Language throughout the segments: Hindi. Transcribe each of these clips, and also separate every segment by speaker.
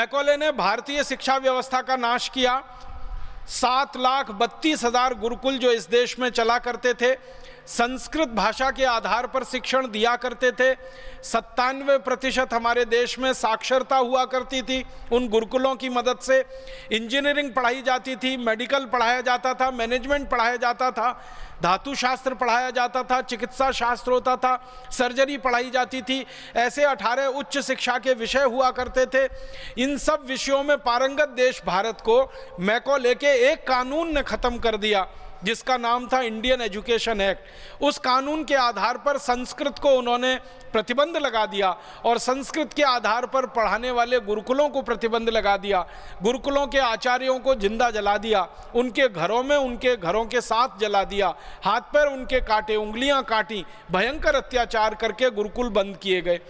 Speaker 1: मैकॉले ने भारतीय शिक्षा व्यवस्था का नाश किया। 7,32,000 गुरुकुल जो इस देश में चला करते थे, संस्कृत भाषा के आधार पर शिक्षण दिया करते थे। 97% हमारे देश में साक्षरता हुआ करती थी उन गुरुकुलों की मदद से। इंजीनियरिंग पढ़ाई जाती थी, मेडिकल पढ़ाया जाता था, मैनेजमेंट पढ़ाया जाता था, धातु शास्त्र पढ़ाया जाता था, चिकित्सा शास्त्र होता था, सर्जरी पढ़ाई जाती थी। ऐसे 18 उच्च शिक्षा के विषय हुआ करते थे। इन सब विषयों में पारंगत देश भारत को मैकॉले के एक कानून ने खत्म कर दिया जिसका नाम था इंडियन एजुकेशन एक्ट। उस कानून के आधार पर संस्कृत को उन्होंने प्रतिबंध लगा दिया और संस्कृत के आधार पर पढ़ाने वाले गुरुकुलों को प्रतिबंध लगा दिया। गुरुकुलों के आचार्यों को जिंदा जला दिया, उनके घरों में उनके घरों के साथ जला दिया, हाथ पैर उनके काटे, उंगलियां काटी, भयंकर अत्याचार करके गुरुकुल बंद किए गए।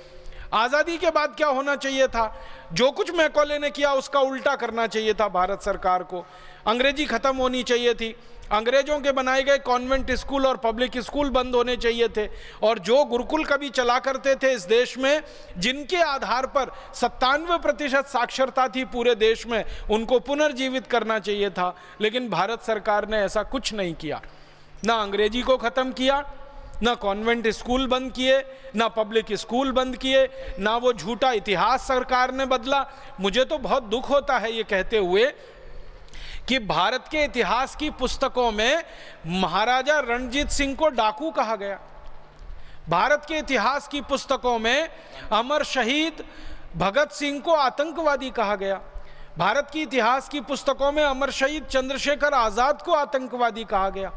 Speaker 1: आज़ादी के बाद क्या होना चाहिए था? जो कुछ मैकॉले ने किया उसका उल्टा करना चाहिए था भारत सरकार को। अंग्रेजी खत्म होनी चाहिए थी, अंग्रेजों के बनाए गए कॉन्वेंट स्कूल और पब्लिक स्कूल बंद होने चाहिए थे, और जो गुरुकुल कभी चला करते थे इस देश में, जिनके आधार पर 97% साक्षरता थी पूरे देश में, उनको पुनर्जीवित करना चाहिए था। लेकिन भारत सरकार ने ऐसा कुछ नहीं किया। ना अंग्रेजी को ख़त्म किया, ना कॉन्वेंट स्कूल बंद किए, ना पब्लिक स्कूल बंद किए, ना वो झूठा इतिहास सरकार ने बदला। मुझे तो बहुत दुख होता है ये कहते हुए कि भारत के इतिहास की पुस्तकों में महाराजा रणजीत सिंह को डाकू कहा गया। भारत के इतिहास की पुस्तकों में अमर शहीद भगत सिंह को आतंकवादी कहा गया। भारत की इतिहास की पुस्तकों में अमर शहीद चंद्रशेखर आजाद को आतंकवादी कहा गया।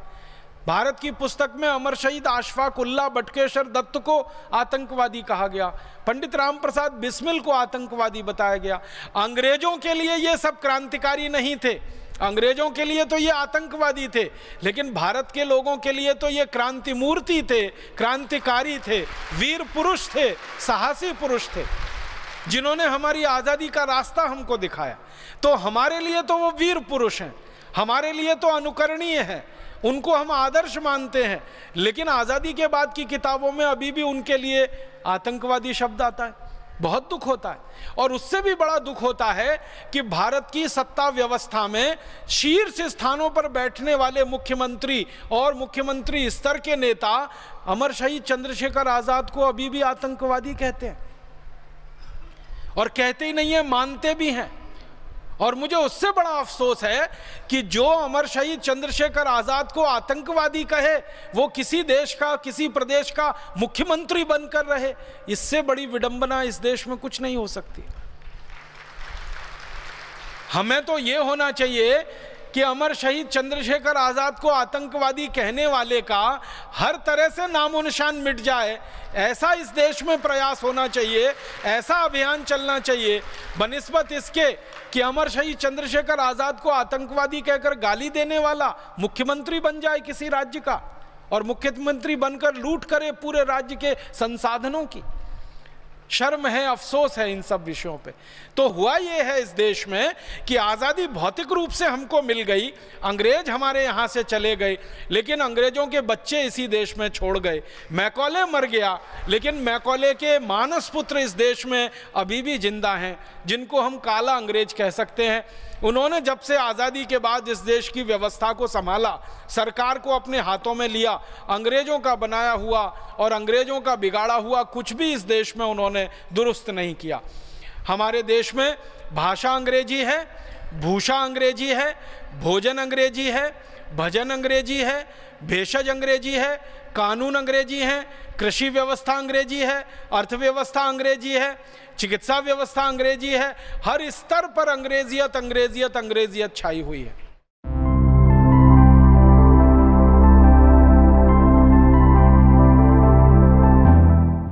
Speaker 1: भारत की पुस्तक में अमर शहीद अशफाक उल्लाह बटुकेश्वर दत्त को आतंकवादी कहा गया। पंडित राम प्रसाद बिस्मिल को आतंकवादी बताया गया। अंग्रेजों के लिए ये सब क्रांतिकारी नहीं थे, अंग्रेजों के लिए तो ये आतंकवादी थे, लेकिन भारत के लोगों के लिए तो ये क्रांति मूर्ति थे, क्रांतिकारी थे, वीर पुरुष थे, साहसी पुरुष थे, जिन्होंने हमारी आज़ादी का रास्ता हमको दिखाया। तो हमारे लिए तो वो वीर पुरुष हैं, हमारे लिए तो अनुकरणीय हैं, उनको हम आदर्श मानते हैं। लेकिन आज़ादी के बाद की किताबों में अभी भी उनके लिए आतंकवादी शब्द आता है। बहुत दुख होता है। और उससे भी बड़ा दुख होता है कि भारत की सत्ता व्यवस्था में शीर्ष स्थानों पर बैठने वाले मुख्यमंत्री और मुख्यमंत्री स्तर के नेता अमर शहीद चंद्रशेखर आजाद को अभी भी आतंकवादी कहते हैं, और कहते ही नहीं है, मानते भी हैं। और मुझे उससे बड़ा अफसोस है कि जो अमर शहीद चंद्रशेखर आजाद को आतंकवादी कहे वो किसी देश का, किसी प्रदेश का मुख्यमंत्री बनकर रहे। इससे बड़ी विडंबना इस देश में कुछ नहीं हो सकती। हमें तो ये होना चाहिए कि अमर शहीद चंद्रशेखर आजाद को आतंकवादी कहने वाले का हर तरह से नामो निशान मिट जाए, ऐसा इस देश में प्रयास होना चाहिए, ऐसा अभियान चलना चाहिए, बनिस्बत इसके कि अमर शहीद चंद्रशेखर आजाद को आतंकवादी कहकर गाली देने वाला मुख्यमंत्री बन जाए किसी राज्य का, और मुख्यमंत्री बनकर लूट करे पूरे राज्य के संसाधनों की। शर्म है, अफसोस है इन सब विषयों पे। तो हुआ ये है इस देश में कि आज़ादी भौतिक रूप से हमको मिल गई, अंग्रेज हमारे यहाँ से चले गए, लेकिन अंग्रेजों के बच्चे इसी देश में छोड़ गए। मैकॉले मर गया, लेकिन मैकॉले के मानस पुत्र इस देश में अभी भी जिंदा हैं, जिनको हम काला अंग्रेज कह सकते हैं। उन्होंने जब से आज़ादी के बाद इस देश की व्यवस्था को संभाला, सरकार को अपने हाथों में लिया, अंग्रेजों का बनाया हुआ और अंग्रेजों का बिगाड़ा हुआ कुछ भी इस देश में उन्होंने दुरुस्त नहीं किया। हमारे देश में भाषा अंग्रेजी है, भूषा अंग्रेजी है, भोजन अंग्रेजी है, भजन अंग्रेजी है, भेषज अंग्रेजी है, कानून अंग्रेजी है, कृषि व्यवस्था अंग्रेजी है, अर्थव्यवस्था अंग्रेजी है, चिकित्सा व्यवस्था अंग्रेजी है। हर स्तर पर अंग्रेजियत अंग्रेजियत अंग्रेजियत छाई हुई है।